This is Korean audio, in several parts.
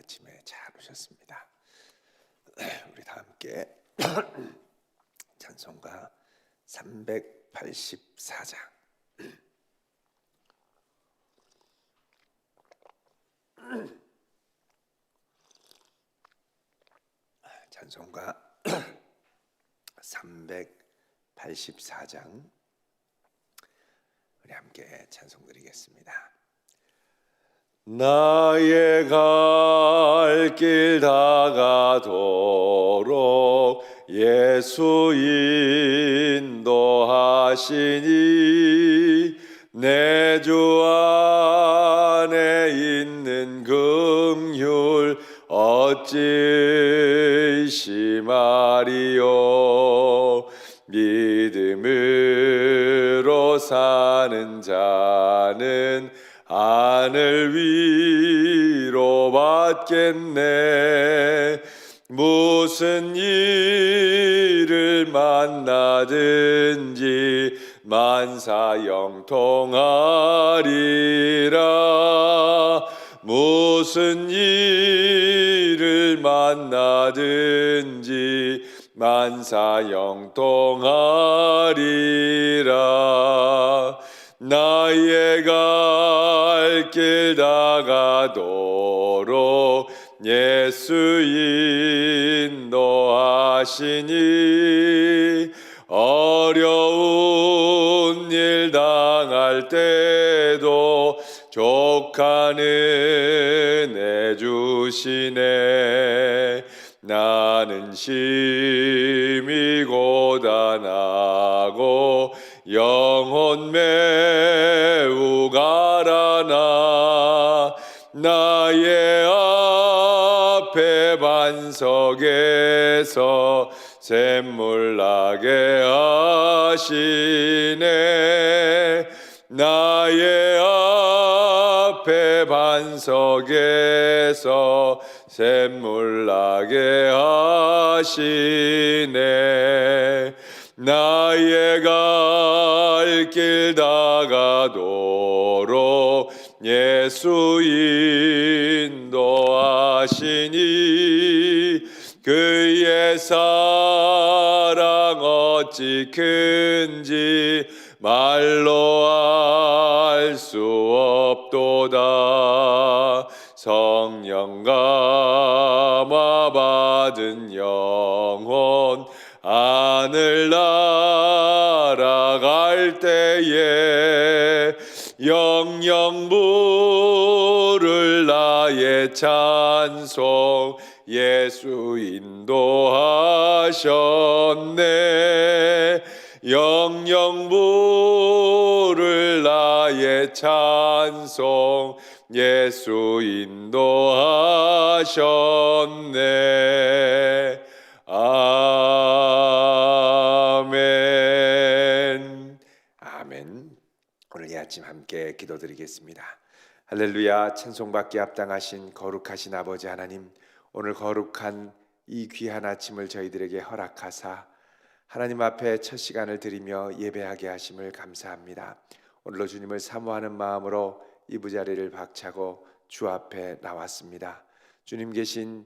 아침에 잘 오셨습니다. 우리 다 함께 찬송가 384장 찬송가 384장 우리 함께 찬송 드리겠습니다. 나의 갈 길 다가도록 예수 인도하시니 내 주 안에 있는 긍휼 어찌 심하리요. 믿음으로 사는 자는 하늘 위로 받겠네. 무슨 일을 만나든지 만사 영통하리라. 무슨 일을 만나든지 만사 영통하리라. 나의 갈 길 다가도록 예수 인도하시니 어려운 일 당할 때도 족한 은혜 주시네. 나는 심히 고단하고 영혼 매우 가라나 나의 앞에 반석에서 샘물 나게 하시네. 나의 앞에 반석에서 샘물 나게 하시네. 나의 갈 길 다가도록 예수 인도하시니 그의 사랑 어찌 큰지 말로 알 수 없도다. 성령 감화 받은 영혼 하늘 날아갈 때에 영영 부를 나의 찬송 예수 인도하셨네. 영영 부를 나의 찬송 예수 인도하셨네. 아멘. 아멘. 오늘 이 아침 함께 기도드리겠습니다. 할렐루야. 찬송받기 합당하신 거룩하신 아버지 하나님, 오늘 거룩한 이 귀한 아침을 저희들에게 허락하사 하나님 앞에 첫 시간을 드리며 예배하게 하심을 감사합니다. 오늘로 주님을 사모하는 마음으로 이부자리를 박차고 주 앞에 나왔습니다. 주님 계신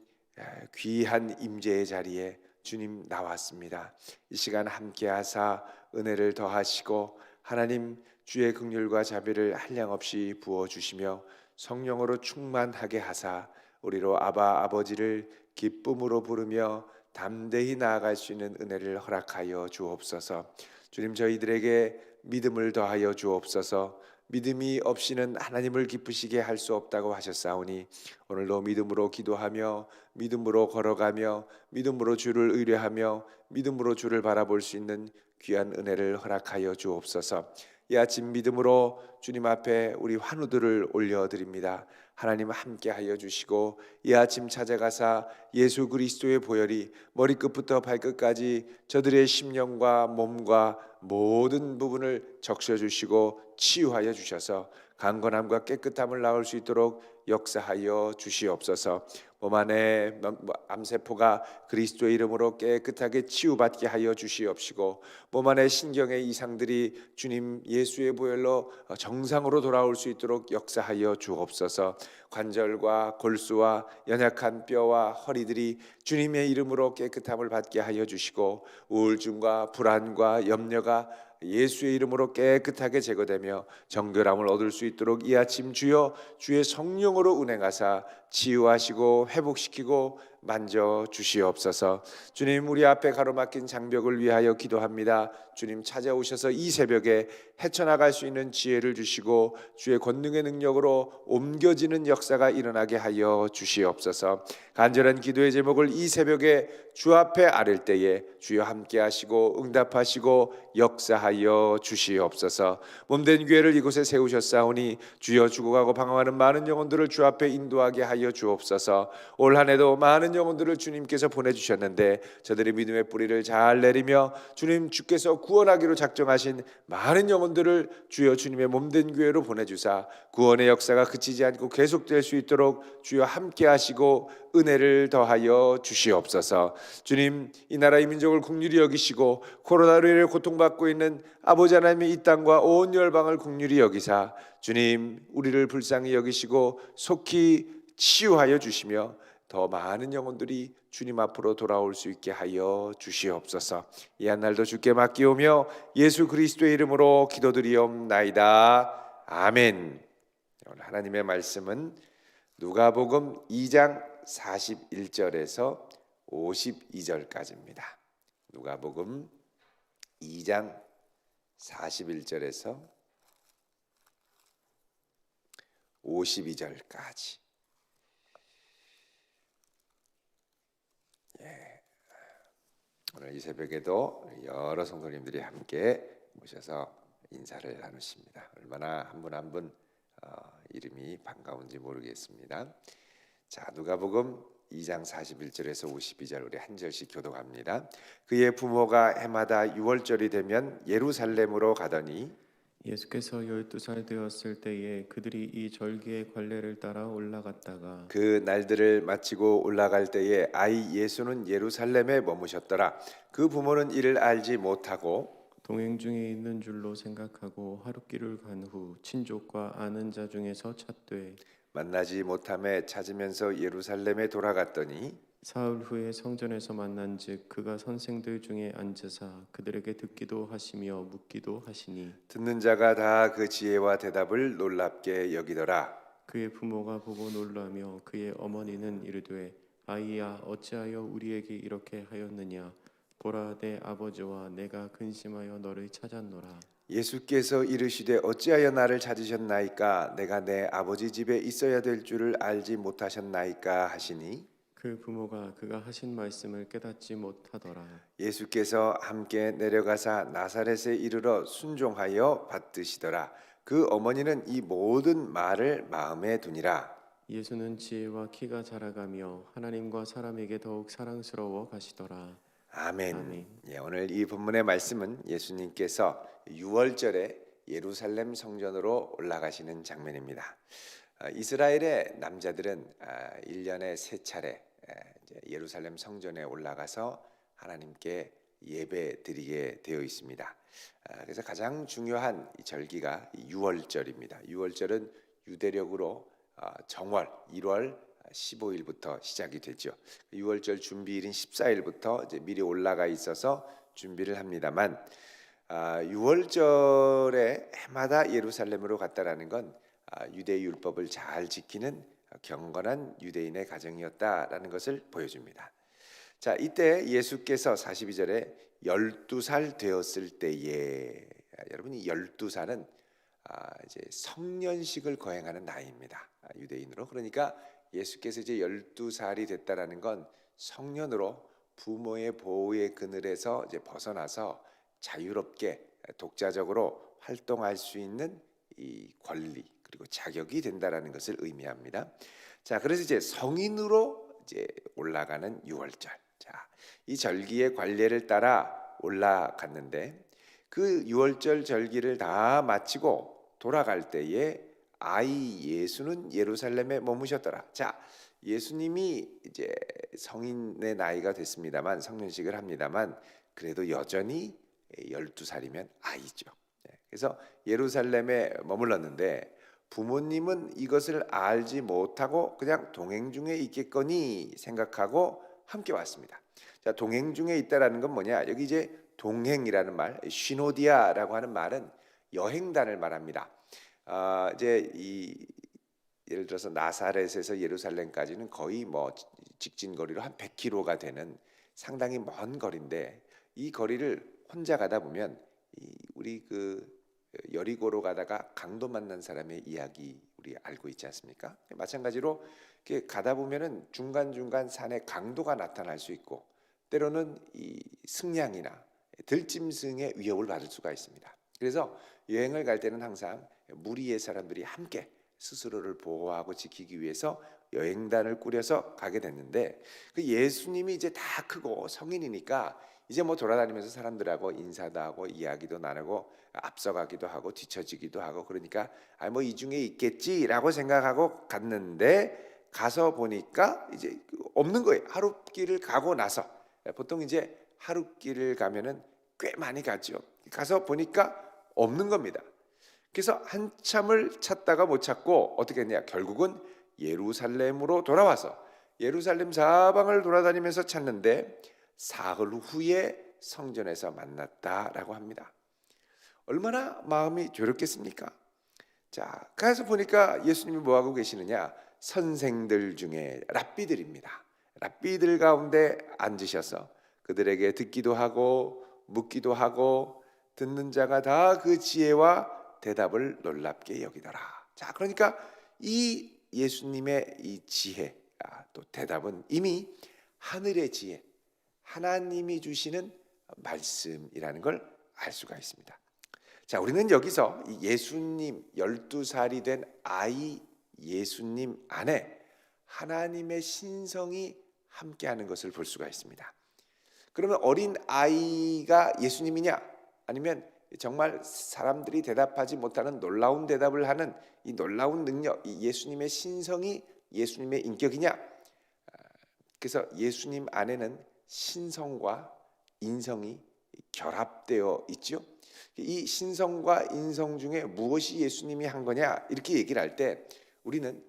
귀한 임재의 자리에 주님 나왔습니다. 이 시간 함께 하사 은혜를 더하시고 하나님 주의 긍휼과 자비를 한량없이 부어주시며 성령으로 충만하게 하사 우리로 아바 아버지를 기쁨으로 부르며 담대히 나아갈 수 있는 은혜를 허락하여 주옵소서. 주님, 저희들에게 믿음을 더하여 주옵소서. 믿음이 없이는 하나님을 기쁘시게 할 수 없다고 하셨사오니 오늘도 믿음으로 기도하며 믿음으로 걸어가며 믿음으로 주를 의뢰하며 믿음으로 주를 바라볼 수 있는 귀한 은혜를 허락하여 주옵소서. 이 아침 믿음으로 주님 앞에 우리 환우들을 올려드립니다. 하나님 함께하여 주시고 이 아침 찾아가사 예수 그리스도의 보혈이 머리끝부터 발끝까지 저들의 심령과 몸과 모든 부분을 적셔주시고 치유하여 주셔서 강건함과 깨끗함을 나올 수 있도록 역사하여 주시옵소서. 몸 안에 암세포가 그리스도의 이름으로 깨끗하게 치유받게 하여 주시옵시고, 몸 안에 신경의 이상들이 주님 예수의 보혈로 정상으로 돌아올 수 있도록 역사하여 주옵소서. 관절과 골수와 연약한 뼈와 허리들이 주님의 이름으로 깨끗함을 받게 하여 주시고, 우울증과 불안과 염려가 예수의 이름으로 깨끗하게 제거되며 정결함을 얻을 수 있도록 이 아침 주여 주의 성령으로 운행하사 치유하시고 회복시키고 만져 주시옵소서. 주님, 우리 앞에 가로막힌 장벽을 위하여 기도합니다. 주님, 찾아오셔서 이 새벽에 헤쳐나갈 수 있는 지혜를 주시고 주의 권능의 능력으로 옮겨지는 역사가 일어나게 하여 주시옵소서. 간절한 기도의 제목을 이 새벽에 주 앞에 아랠 때에 주여 함께 하시고 응답하시고 역사하여 주시옵소서. 몸된 교회를 이곳에 세우셨사오니 주여 죽어가고 방황하는 많은 영혼들을 주 앞에 인도하게 하여 주옵소서. 올 한 해도 많은 영혼들을 주님께서 보내주셨는데 저들의 믿음의 뿌리를 잘 내리며 주님 주께서 구원하기로 작정하신 많은 영혼들을 주여 주님의 몸된 교회로 보내주사 구원의 역사가 그치지 않고 계속될 수 있도록 주여 함께 하시고 은혜를 더하여 주시옵소서. 주님, 이 나라 이 민족을 긍휼히 여기시고 코로나로 인해 고통받고 있는 아버지 하나님의 이 땅과 온 열방을 긍휼히 여기사 주님 우리를 불쌍히 여기시고 속히 치유하여 주시며 더 많은 영혼들이 주님 앞으로 돌아올 수 있게 하여 주시옵소서. 이 한 날도 주께 맡기오며 예수 그리스도의 이름으로 기도드리옵나이다. 아멘. 오늘 하나님의 말씀은 누가복음 2장 41절에서 52절까지입니다. 누가복음 2장 41절에서 52절까지. 오늘 이 새벽에도 여러 성도님들이 함께 모셔서 인사를 나누십니다. 얼마나 한 분 한 분 이름이 반가운지 모르겠습니다. 자, 누가복음 2장 41절에서 52절 우리 한 절씩 교독합니다. 그의 부모가 해마다 유월절이 되면 예루살렘으로 가더니 예수께서 12살 되었을 때에 그들이 이 절기의 관례를 따라 올라갔다가 그 날들을 마치고 올라갈 때에 아이 예수는 예루살렘에 머무셨더라. 그 부모는 이를 알지 못하고 동행 중에 있는 줄로 생각하고 하룻길을 간 후 친족과 아는 자 중에서 찾되 만나지 못함에 찾으면서 예루살렘에 돌아갔더니 사흘 후에 성전에서 만난즉 그가 선생들 중에 앉으사 그들에게 듣기도 하시며 묻기도 하시니 듣는 자가 다 그 지혜와 대답을 놀랍게 여기더라. 그의 부모가 보고 놀라며 그의 어머니는 이르되 아이야 어찌하여 우리에게 이렇게 하였느냐 보라 내 아버지와 내가 근심하여 너를 찾았노라. 예수께서 이르시되 어찌하여 나를 찾으셨나이까? 내가 내 아버지 집에 있어야 될 줄을 알지 못하셨나이까 하시니 그 부모가 그가 하신 말씀을 깨닫지 못하더라. 예수께서 함께 내려가사 나사렛에 이르러 순종하여 받드시더라. 그 어머니는 이 모든 말을 마음에 두니라. 예수는 지혜와 키가 자라가며 하나님과 사람에게 더욱 사랑스러워 가시더라. 아멘. 아멘. 예, 오늘 이 본문의 말씀은 예수님께서 유월절에 예루살렘 성전으로 올라가시는 장면입니다. 이스라엘의 남자들은 1년에 3차례 예루살렘 성전에 올라가서 하나님께 예배 드리게 되어 있습니다. 그래서 가장 중요한 이 절기가 유월절입니다. 유월절은 유대력으로 정월 1월 15일부터 시작이 되죠. 유월절 준비일인 14일부터 이제 미리 올라가 있어서 준비를 합니다만 6월절에 해마다 예루살렘으로 갔다라는 건 유대 율법을 잘 지키는 경건한 유대인의 가정이었다라는 것을 보여줍니다. 자, 이때 예수께서 42절에 12살 되었을 때에 여러분 이 12살은 이제 성년식을 거행하는 나이입니다. 유대인으로. 그러니까 예수께서 이제 12살이 됐다라는 건 성년으로 부모의 보호의 그늘에서 이제 벗어나서 자유롭게 독자적으로 활동할 수 있는 이 권리 그리고 자격이 된다라는 것을 의미합니다. 자, 그래서 이제 성인으로 이제 올라가는 유월절. 자, 이 절기의 관례를 따라 올라갔는데 그 유월절 절기를 다 마치고 돌아갈 때에 아이 예수는 예루살렘에 머무셨더라. 자, 예수님이 이제 성인의 나이가 됐습니다만 성년식을 합니다만 그래도 여전히 12살이면 아이죠. 그래서 예루살렘에 머물렀는데 부모님은 이것을 알지 못하고 그냥 동행 중에 있겠거니 생각하고 함께 왔습니다. 자, 동행 중에 있다라는 건 뭐냐? 여기 이제 동행이라는 말, 시노디아라고 하는 말은 여행단을 말합니다. 이제 예를 들어서 나사렛에서 예루살렘까지는 거의 뭐 직진 거리로 한 100km가 되는 상당히 먼 거리인데 이 거리를 혼자 가다 보면 우리 그 여리고로 가다가 강도 만난 사람의 이야기 우리 알고 있지 않습니까? 마찬가지로 이렇게 가다 보면은 중간중간 산에 강도가 나타날 수 있고 때로는 이 승냥이나 들짐승의 위협을 받을 수가 있습니다. 그래서 여행을 갈 때는 항상 무리의 사람들이 함께 스스로를 보호하고 지키기 위해서 여행단을 꾸려서 가게 됐는데 그 예수님이 이제 다 크고 성인이니까 이제 뭐 돌아다니면서 사람들하고 인사도 하고 이야기도 나누고 앞서가기도 하고 뒤처지기도 하고 그러니까 뭐 이 중에 있겠지라고 생각하고 갔는데 가서 보니까 이제 없는 거예요. 하룻길을 가고 나서 보통 이제 하룻길을 가면은 꽤 많이 가죠. 가서 보니까 없는 겁니다. 그래서 한참을 찾다가 못 찾고 어떻게 했냐? 결국은 예루살렘으로 돌아와서 예루살렘 사방을 돌아다니면서 찾는데 사흘 후에 성전에서 만났다라고 합니다. 얼마나 마음이 괴롭겠습니까? 자, 가서 보니까 예수님이 뭐 하고 계시느냐? 선생들 중에 랍비들입니다. 랍비들 가운데 앉으셔서 그들에게 듣기도 하고 묻기도 하고 듣는 자가 다 그 지혜와 대답을 놀랍게 여기더라. 자, 그러니까 이 예수님의 이 지혜, 또 대답은 이미 하늘의 지혜, 하나님이 주시는 말씀이라는 걸 알 수가 있습니다. 자, 우리는 여기서 예수님 12살이 된 아이 예수님 안에 하나님의 신성이 함께하는 것을 볼 수가 있습니다. 그러면 어린 아이가 예수님이냐? 아니면 정말 사람들이 대답하지 못하는 놀라운 대답을 하는 이 놀라운 능력, 이 예수님의 신성이 예수님의 인격이냐? 그래서 예수님 안에는 신성과 인성이 결합되어 있죠. 이 신성과 인성 중에 무엇이 예수님이 한 거냐? 이렇게 얘기를 할 때 우리는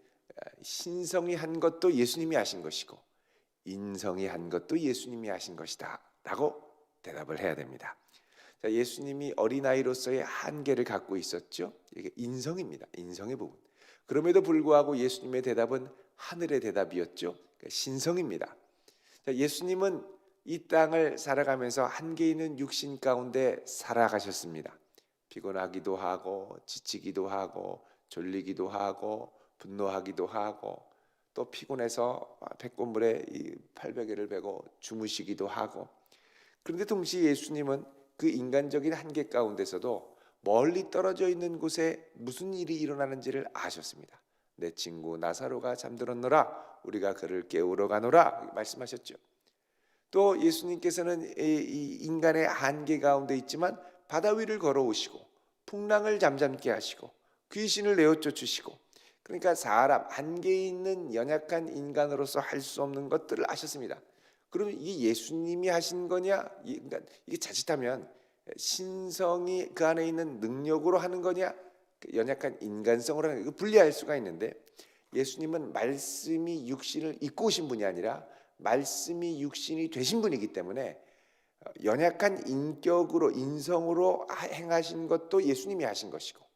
신성이 한 것도 예수님이 하신 것이고 인성이 한 것도 예수님이 하신 것이다 라고 대답을 해야 됩니다. 자, 예수님이 어린아이로서의 한계를 갖고 있었죠. 이게 인성입니다. 인성의 부분. 그럼에도 불구하고 예수님의 대답은 하늘의 대답이었죠. 그러니까 신성입니다. 자, 예수님은 이 땅을 살아가면서 한계 있는 육신 가운데 살아가셨습니다. 피곤하기도 하고 지치기도 하고 졸리기도 하고 분노하기도 하고 또 피곤해서 백곤물에 이 팔베개를 베고 주무시기도 하고 그런데 동시에 예수님은 그 인간적인 한계 가운데서도 멀리 떨어져 있는 곳에 무슨 일이 일어나는지를 아셨습니다. 내 친구 나사로가 잠들었노라 우리가 그를 깨우러 가노라 말씀하셨죠. 또 예수님께서는 이 인간의 한계 가운데 있지만 바다 위를 걸어오시고 풍랑을 잠잠케 하시고 귀신을 내어쫓으시고 그러니까 사람 한계 있는 연약한 인간으로서 할 수 없는 것들을 아셨습니다. 그러면 이게 예수님이 하신 거냐? 그러니까 이게 자칫하면 신성이 그 안에 있는 능력으로 하는 거냐? 연약한 인간성으로 하는 거 분리할 수가 있는데 예수님은 말씀이 육신을 입고 오신 분이 아니라 말씀이 육신이 되신 분이기 때문에 연약한 인격으로 인성으로 행하신 것도 예수님이 하신 것이고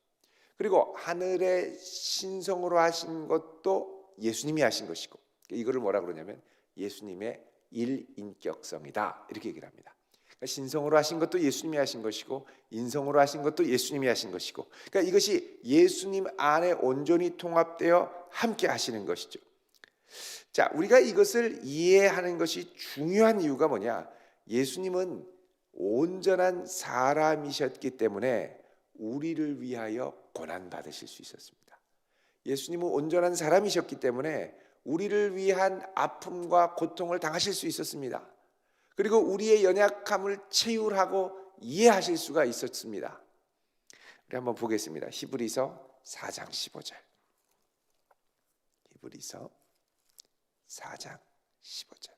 그리고 하늘의 신성으로 하신 것도 예수님이 하신 것이고 이거를 뭐라 그러냐면 예수님의 일인격성이다 이렇게 얘기를 합니다. 그러니까 신성으로 하신 것도 예수님이 하신 것이고 인성으로 하신 것도 예수님이 하신 것이고 그러니까 이것이 예수님 안에 온전히 통합되어 함께 하시는 것이죠. 자, 우리가 이것을 이해하는 것이 중요한 이유가 뭐냐? 예수님은 온전한 사람이셨기 때문에 우리를 위하여 고난 받으실 수 있었습니다. 예수님은 온전한 사람이셨기 때문에 우리를 위한 아픔과 고통을 당하실 수 있었습니다. 그리고 우리의 연약함을 체휼하고 이해하실 수가 있었습니다. 우리 한번 보겠습니다. 히브리서 4장 15절. 히브리서 4장 15절.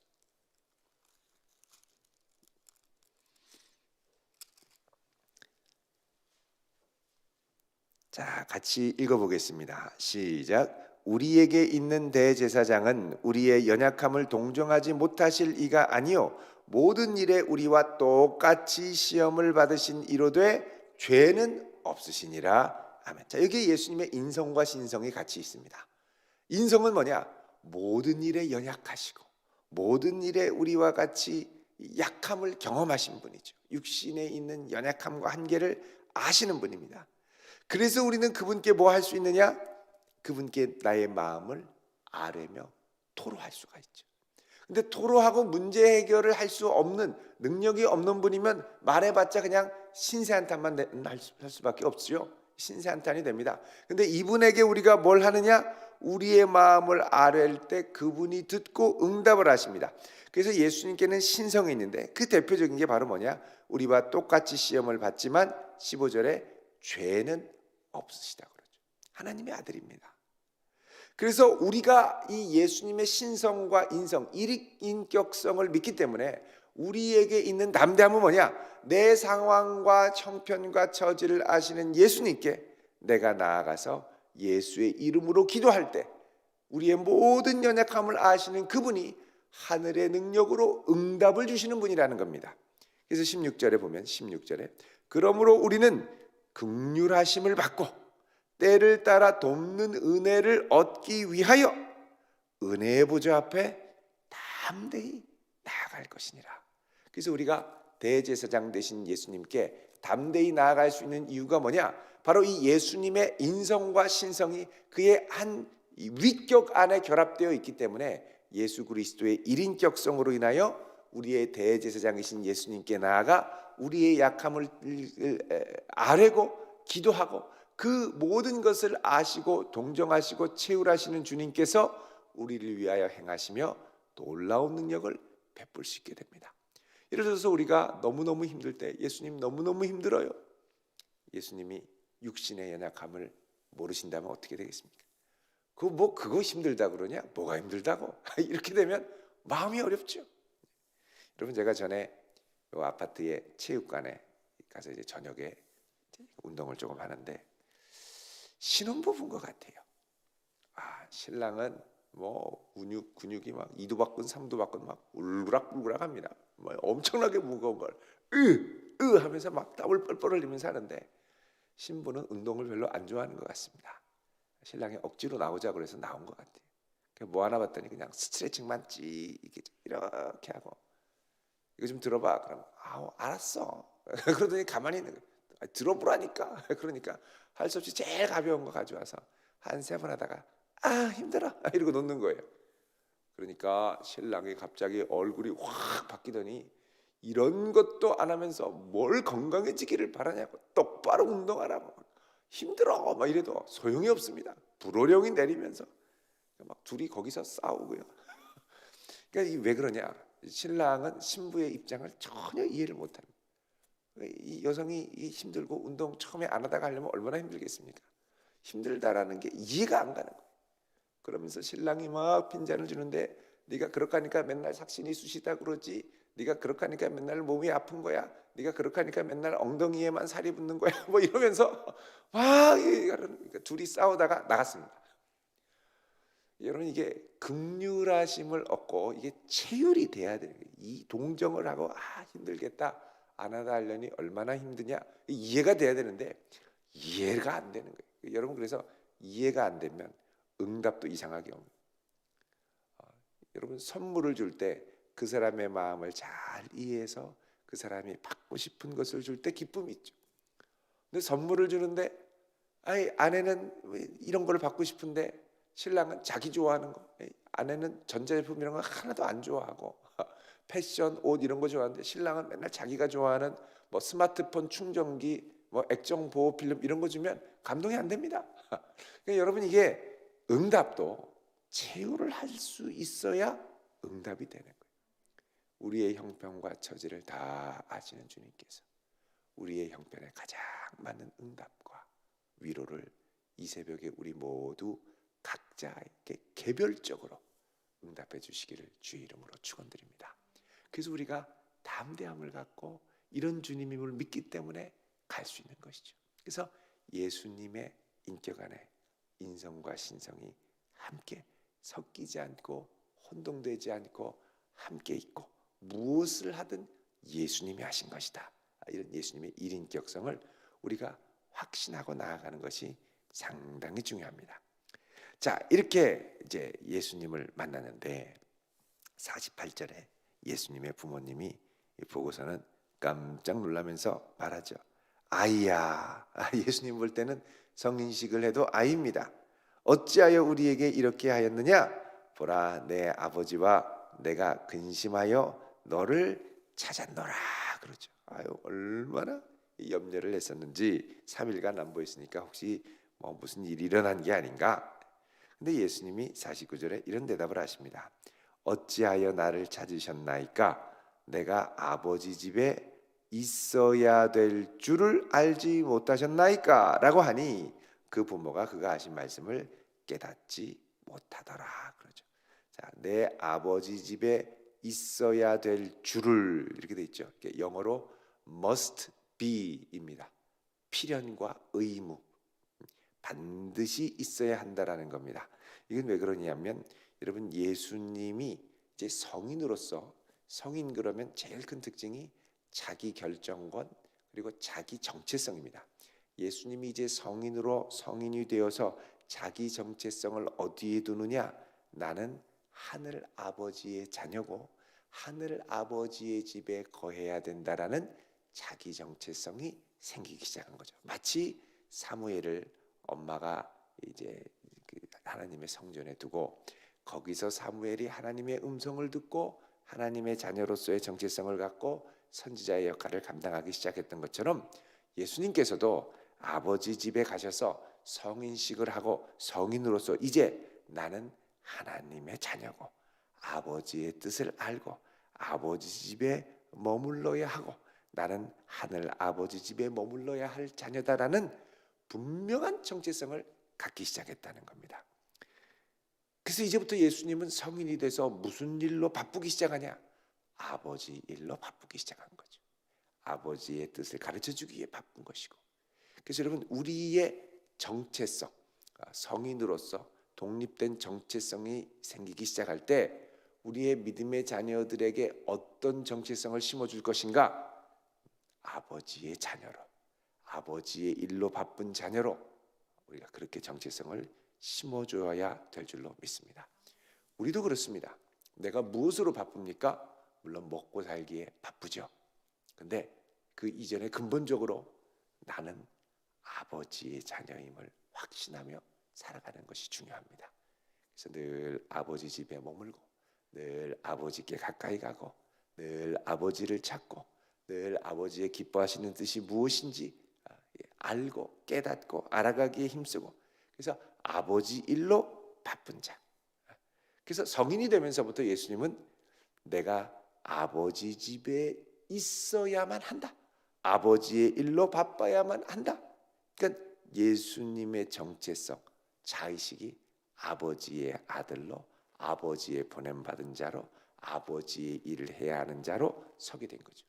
자, 같이 읽어보겠습니다. 시작. 우리에게 있는 대제사장은 우리의 연약함을 동정하지 못하실 이가 아니요 모든 일에 우리와 똑같이 시험을 받으신 이로되 죄는 없으시니라. 아멘. 자, 여기 예수님의 인성과 신성이 같이 있습니다. 인성은 뭐냐? 모든 일에 연약하시고 모든 일에 우리와 같이 약함을 경험하신 분이죠. 육신에 있는 연약함과 한계를 아시는 분입니다. 그래서 우리는 그분께 뭐 할 수 있느냐? 그분께 나의 마음을 아뢰며 토로할 수가 있죠. 근데 토로하고 문제 해결을 할 수 없는, 능력이 없는 분이면 말해봤자 그냥 신세한탄만 할 수밖에 없죠. 신세한탄이 됩니다. 근데 이분에게 우리가 뭘 하느냐? 우리의 마음을 아뢰일 때 그분이 듣고 응답을 하십니다. 그래서 예수님께는 신성이 있는데 그 대표적인 게 바로 뭐냐? 우리와 똑같이 시험을 받지만 15절에 죄는 없으시다 그러죠. 하나님의 아들입니다. 그래서 우리가 이 예수님의 신성과 인성, 일인격성을 믿기 때문에 우리에게 있는 담대함은 뭐냐? 내 상황과 형편과 처지를 아시는 예수님께 내가 나아가서 예수의 이름으로 기도할 때 우리의 모든 연약함을 아시는 그분이 하늘의 능력으로 응답을 주시는 분이라는 겁니다. 그래서 16절에 보면 16절에 그러므로 우리는 긍휼하심을 받고 때를 따라 돕는 은혜를 얻기 위하여 은혜의 보좌 앞에 담대히 나아갈 것이니라. 그래서 우리가 대제사장 되신 예수님께 담대히 나아갈 수 있는 이유가 뭐냐? 바로 이 예수님의 인성과 신성이 그의 한 위격 안에 결합되어 있기 때문에 예수 그리스도의 일인격성으로 인하여 우리의 대제사장이신 예수님께 나아가 우리의 약함을 아뢰고 기도하고 그 모든 것을 아시고 동정하시고 채울하시는 주님께서 우리를 위하여 행하시며 놀라운 능력을 베풀 수 있게 됩니다. 예를 들어서 우리가 너무너무 힘들 때 예수님 너무너무 힘들어요. 예수님이 육신의 연약함을 모르신다면 어떻게 되겠습니까? 그거 힘들다 그러냐? 뭐가 힘들다고? 이렇게 되면 마음이 어렵죠. 여러분 제가 전에 아파트의 체육관에 가서 이제 저녁에 운동을 조금 하는데 신혼부부인 것 같아요. 신랑은 뭐 근육이 막 2도 받건 3도 받건 막 울그락불그락합니다. 뭐 엄청나게 무거운 걸 하면서 막 땀을 뻘뻘 흘리면서 하는데 신부는 운동을 별로 안 좋아하는 것 같습니다. 신랑이 억지로 나오자 그래서 나온 것 같아요. 뭐 하나 봤더니 그냥 스트레칭만 이렇게 하고 이거 좀 들어봐. 그럼 알았어. 그러더니 가만히 있는 거예요. 들어보라니까. 그러니까 할 수 없이 제일 가벼운 거 가져와서 한 3번 하다가 힘들어 이러고 놓는 거예요. 그러니까 신랑이 갑자기 얼굴이 확 바뀌더니 이런 것도 안 하면서 뭘 건강해지기를 바라냐고, 똑바로 운동하라고, 힘들어 막 이래도 소용이 없습니다. 불호령이 내리면서 막 둘이 거기서 싸우고요. 그러니까 왜 그러냐? 신랑은 신부의 입장을 전혀 이해를 못합니다. 이 여성이 힘들고 운동 처음에 안 하다가 하려면 얼마나 힘들겠습니까? 힘들다라는 게 이해가 안 가는 거예요. 그러면서 신랑이 막 핀잔을 주는데 네가 그렇게 하니까 맨날 삭신이 쑤시다 그러지, 네가 그렇게 하니까 맨날 몸이 아픈 거야, 네가 그렇게 하니까 맨날 엉덩이에만 살이 붙는 거야 뭐 이러면서 막 그러니까 둘이 싸우다가 나갔습니다. 여러분 이게 긍휼하심을 얻고 이게 체휼이 돼야 되는 거예요. 이 동정을 하고 힘들겠다 안 하다 하려니 얼마나 힘드냐 이해가 돼야 되는데 이해가 안 되는 거예요. 여러분 그래서 이해가 안 되면 응답도 이상하게 옵니다. 여러분 선물을 줄 때 그 사람의 마음을 잘 이해해서 그 사람이 받고 싶은 것을 줄 때 기쁨이 있죠. 근데 선물을 주는데 아내는 이런 걸 받고 싶은데 신랑은 자기 좋아하는 거, 아내는 전자제품 이런 거 하나도 안 좋아하고 패션, 옷 이런 거 좋아하는데 신랑은 맨날 자기가 좋아하는 뭐 스마트폰 충전기, 뭐 액정 보호 필름 이런 거 주면 감동이 안 됩니다. 그러니까 여러분 이게 응답도 체휼을 할 수 있어야 응답이 되는 거예요. 우리의 형편과 처지를 다 아시는 주님께서 우리의 형편에 가장 맞는 응답과 위로를 이 새벽에 우리 모두 각자에게 개별적으로 응답해 주시기를 주의 이름으로 축원드립니다. 그래서 우리가 담대함을 갖고 이런 주님임을 믿기 때문에 갈 수 있는 것이죠. 그래서 예수님의 인격 안에 인성과 신성이 함께 섞이지 않고 혼동되지 않고 함께 있고 무엇을 하든 예수님이 하신 것이다. 이런 예수님의 일인격성을 우리가 확신하고 나아가는 것이 상당히 중요합니다. 자, 이렇게 이제 예수님을 만나는데 48절에 예수님의 부모님이 보고서는 깜짝 놀라면서 말하죠. 아이야. 예수님 볼 때는 성인식을 해도 아이입니다. 어찌하여 우리에게 이렇게 하였느냐? 보라, 내 아버지와 내가 근심하여 너를 찾았노라. 그러죠. 아유, 얼마나 염려를 했었는지 3일간 안 보였으니까 혹시 무슨 일이 일어난 게 아닌가? 근데 예수님이 49절에 이런 대답을 하십니다. 어찌하여 나를 찾으셨나이까? 내가 아버지 집에 있어야 될 줄을 알지 못하셨나이까? 라고 하니 그 부모가 그가 하신 말씀을 깨닫지 못하더라. 그러죠. 자, 내 아버지 집에 있어야 될 줄을 이렇게 돼 있죠. 영어로 must be입니다. 필연과 의무, 반드시 있어야 한다라는 겁니다. 이건 왜 그러냐면 여러분 예수님이 이제 성인으로서 성인 그러면 제일 큰 특징이 자기 결정권 그리고 자기 정체성입니다. 예수님이 이제 성인이 되어서 자기 정체성을 어디에 두느냐? 나는 하늘 아버지의 자녀고 하늘 아버지의 집에 거해야 된다라는 자기 정체성이 생기기 시작한 거죠. 마치 사무엘을 엄마가 이제 하나님의 성전에 두고 거기서 사무엘이 하나님의 음성을 듣고 하나님의 자녀로서의 정체성을 갖고 선지자의 역할을 감당하기 시작했던 것처럼 예수님께서도 아버지 집에 가셔서 성인식을 하고 성인으로서 이제 나는 하나님의 자녀고 아버지의 뜻을 알고 아버지 집에 머물러야 하고 나는 하늘 아버지 집에 머물러야 할 자녀다라는 분명한 정체성을 갖기 시작했다는 겁니다. 그래서 이제부터 예수님은 성인이 돼서 무슨 일로 바쁘기 시작하냐? 아버지 일로 바쁘기 시작한 거죠. 아버지의 뜻을 가르쳐주기 위해 바쁜 것이고. 그래서 여러분 우리의 정체성, 성인으로서 독립된 정체성이 생기기 시작할 때 우리의 믿음의 자녀들에게 어떤 정체성을 심어줄 것인가? 아버지의 자녀로, 아버지의 일로 바쁜 자녀로 우리가 그렇게 정체성을 심어줘야 될 줄로 믿습니다. 우리도 그렇습니다. 내가 무엇으로 바쁩니까? 물론 먹고 살기에 바쁘죠. 근데 그 이전에 근본적으로 나는 아버지의 자녀임을 확신하며 살아가는 것이 중요합니다. 그래서 늘 아버지 집에 머물고 늘 아버지께 가까이 가고 늘 아버지를 찾고 늘 아버지의 기뻐하시는 뜻이 무엇인지 알고 깨닫고 알아가기에 힘쓰고 그래서 아버지 일로 바쁜 자. 그래서 성인이 되면서부터 예수님은 내가 아버지 집에 있어야만 한다. 아버지의 일로 바빠야만 한다. 그러니까 예수님의 정체성, 자의식이 아버지의 아들로 아버지의 보냄받은 자로 아버지의 일을 해야 하는 자로 서게 된 거죠.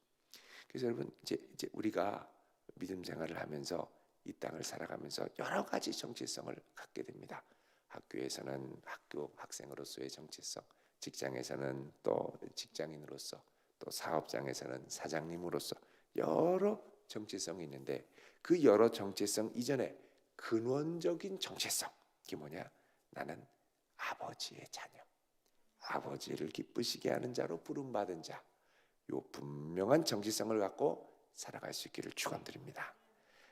그래서 여러분 이제 우리가 믿음 생활을 하면서 이 땅을 살아가면서 여러 가지 정체성을 갖게 됩니다. 학교에서는 학교 학생으로서의 정체성, 직장에서는 또 직장인으로서, 또 사업장에서는 사장님으로서 여러 정체성이 있는데 그 여러 정체성 이전에 근원적인 정체성 이게 뭐냐? 나는 아버지의 자녀, 아버지를 기쁘시게 하는 자로 부름받은 자. 요 분명한 정체성을 갖고 살아갈 수 있기를 축원드립니다.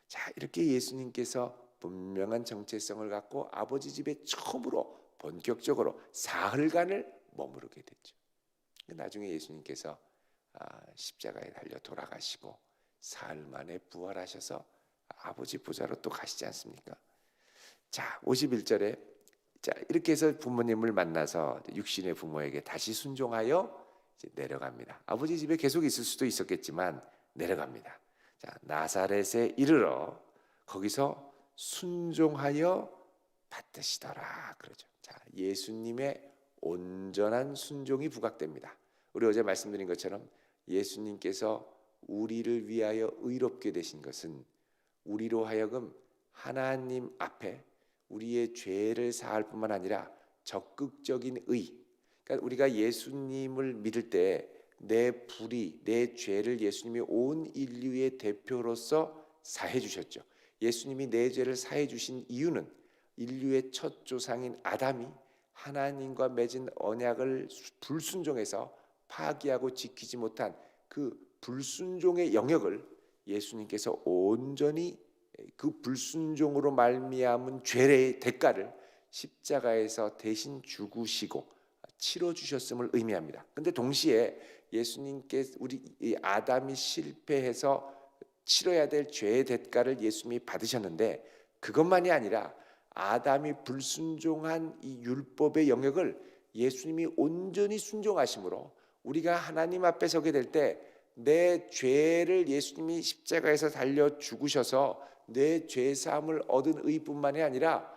자, 이렇게 예수님께서 분명한 정체성을 갖고 아버지 집에 처음으로 본격적으로 사흘간을 머무르게 됐죠. 나중에 예수님께서 십자가에 달려 돌아가시고 사흘 만에 부활하셔서 아버지 보좌로 또 가시지 않습니까? 자, 51절에 자, 이렇게 해서 부모님을 만나서 육신의 부모에게 다시 순종하여 이제 내려갑니다. 아버지 집에 계속 있을 수도 있었겠지만 내려갑니다. 자, 나사렛에 이르러 거기서 순종하여 받으시더라 그러죠. 자, 예수님의 온전한 순종이 부각됩니다. 우리 어제 말씀드린 것처럼 예수님께서 우리를 위하여 의롭게 되신 것은 우리로 하여금 하나님 앞에 우리의 죄를 사할 뿐만 아니라 적극적인 의, 그러니까 우리가 예수님을 믿을 때 내 불의, 내 죄를 예수님이 온 인류의 대표로서 사해 주셨죠. 예수님이 내 죄를 사해 주신 이유는 인류의 첫 조상인 아담이 하나님과 맺은 언약을 불순종해서 파기하고 지키지 못한 그 불순종의 영역을 예수님께서 온전히 그 불순종으로 말미암은 죄의 대가를 십자가에서 대신 죽으시고 치러 주셨음을 의미합니다. 근데 동시에 예수님께 우리 이 아담이 실패해서 치러야 될 죄의 대가를 예수님이 받으셨는데 그것만이 아니라 아담이 불순종한 이 율법의 영역을 예수님이 온전히 순종하심으로 우리가 하나님 앞에 서게 될 때 내 죄를 예수님이 십자가에서 달려 죽으셔서 내 죄 사함을 얻은 의뿐만이 아니라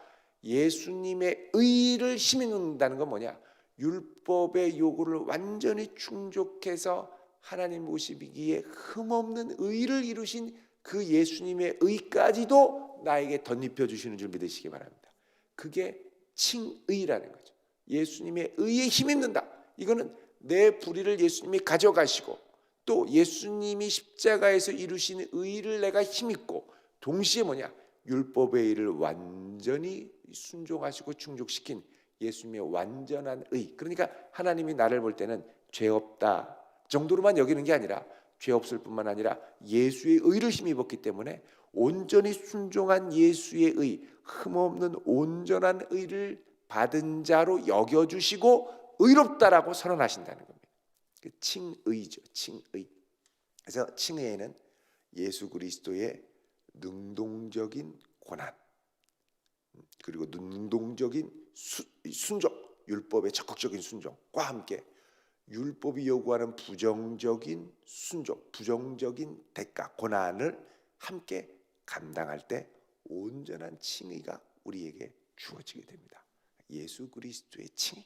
예수님의 의를 힘입는다는 건 뭐냐? 율법의 요구를 완전히 충족해서 하나님 보시기에 흠없는 의를 이루신 그 예수님의 의까지도 나에게 덧입혀 주시는 줄 믿으시기 바랍니다. 그게 칭의라는 거죠. 예수님의 의에 힘입는다. 이거는 내 불의를 예수님이 가져가시고 또 예수님이 십자가에서 이루신 의를 내가 힘입고 동시에 뭐냐? 율법의 의를 완전히 순종하시고 충족시킨 예수님의 완전한 의. 그러니까 하나님이 나를 볼 때는 죄 없다 정도로만 여기는 게 아니라 죄 없을 뿐만 아니라 예수의 의를 힘입었기 때문에 온전히 순종한 예수의 의, 흠없는 온전한 의를 받은 자로 여겨주시고 의롭다라고 선언하신다는 겁니다. 칭의죠. 칭의. 그래서 칭의에는 예수 그리스도의 능동적인 고난 그리고 능동적인 순종, 율법의 적극적인 순종과 함께 율법이 요구하는 부정적인 순종, 부정적인 대가, 고난을 함께 감당할 때 온전한 칭의가 우리에게 주어지게 됩니다. 예수 그리스도의 칭의.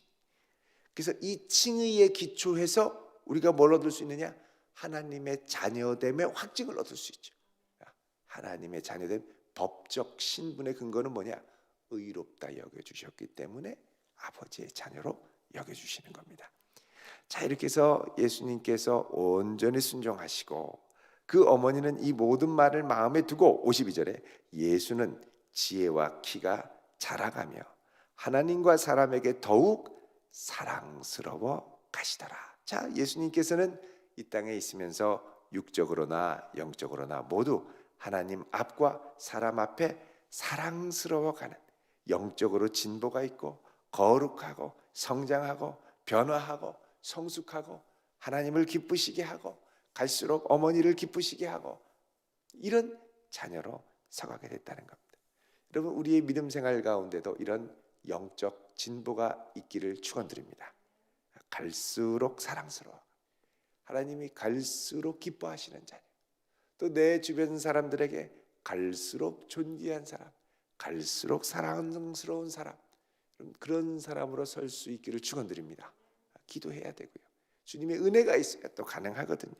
그래서 이 칭의에 기초해서 우리가 뭘 얻을 수 있느냐? 하나님의 자녀됨의 확증을 얻을 수 있죠. 하나님의 자녀됨, 법적 신분의 근거는 뭐냐? 의롭다 여겨주셨기 때문에 아버지의 자녀로 여겨주시는 겁니다. 자, 이렇게 해서 예수님께서 온전히 순종하시고 그 어머니는 이 모든 말을 마음에 두고 52절에 예수는 지혜와 키가 자라가며 하나님과 사람에게 더욱 사랑스러워 가시더라. 자, 예수님께서는 이 땅에 있으면서 육적으로나 영적으로나 모두 하나님 앞과 사람 앞에 사랑스러워가는 영적으로 진보가 있고 거룩하고 성장하고 변화하고 성숙하고 하나님을 기쁘시게 하고 갈수록 어머니를 기쁘시게 하고 이런 자녀로 서가게 됐다는 겁니다. 여러분, 우리의 믿음 생활 가운데도 이런 영적 진보가 있기를 축원드립니다. 갈수록 사랑스러워, 하나님이 갈수록 기뻐하시는 자녀, 또 내 주변 사람들에게 갈수록 존귀한 사람, 갈수록 사랑스러운 사람, 그런 사람으로 설 수 있기를 축원드립니다. 기도해야 되고요. 주님의 은혜가 있어야 또 가능하거든요.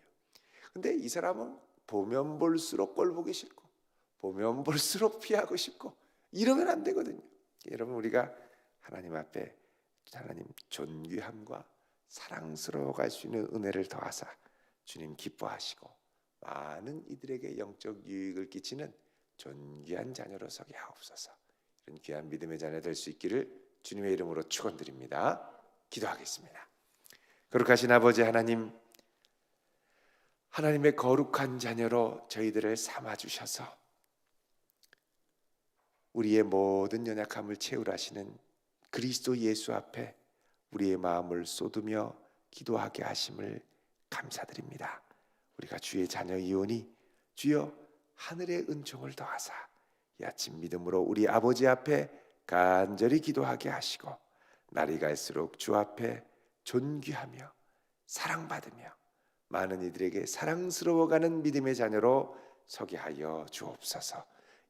근데 이 사람은 보면 볼수록 꼴 보기 싫고 보면 볼수록 피하고 싶고 이러면 안 되거든요. 여러분, 우리가 하나님 앞에 하나님 존귀함과 사랑스러워 갈 수 있는 은혜를 더하사 주님 기뻐하시고 많은 이들에게 영적 유익을 끼치는 존귀한 자녀로 서게 하옵소서. 이런 귀한 믿음의 자녀 될 수 있기를 주님의 이름으로 축원드립니다. 기도하겠습니다. 거룩하신 아버지 하나님, 하나님의 거룩한 자녀로 저희들을 삼아주셔서 우리의 모든 연약함을 채우라 하시는 그리스도 예수 앞에 우리의 마음을 쏟으며 기도하게 하심을 감사드립니다. 우리가 주의 자녀이오니 주여 하늘의 은총을 더하사 이 아침 믿음으로 우리 아버지 앞에 간절히 기도하게 하시고 날이 갈수록 주 앞에 존귀하며 사랑받으며 많은 이들에게 사랑스러워가는 믿음의 자녀로 서게 하여 주옵소서.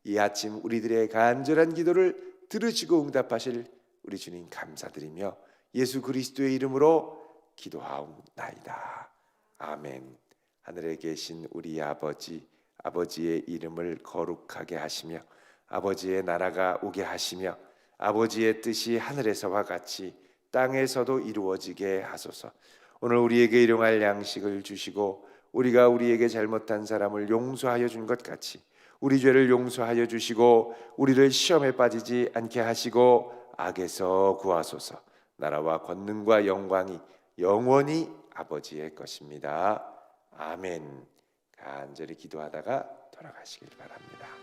이 아침 우리들의 간절한 기도를 들으시고 응답하실 우리 주님 감사드리며 예수 그리스도의 이름으로 기도하옵나이다. 아멘. 하늘에 계신 우리 아버지, 아버지의 이름을 거룩하게 하시며 아버지의 나라가 오게 하시며 아버지의 뜻이 하늘에서와 같이 땅에서도 이루어지게 하소서. 오늘 우리에게 일용할 양식을 주시고 우리가 우리에게 잘못한 사람을 용서하여 준 것 같이 우리 죄를 용서하여 주시고 우리를 시험에 빠지지 않게 하시고 악에서 구하소서. 나라와 권능과 영광이 영원히 아버지의 것입니다. 아멘. 간절히 기도하다가 돌아가시길 바랍니다.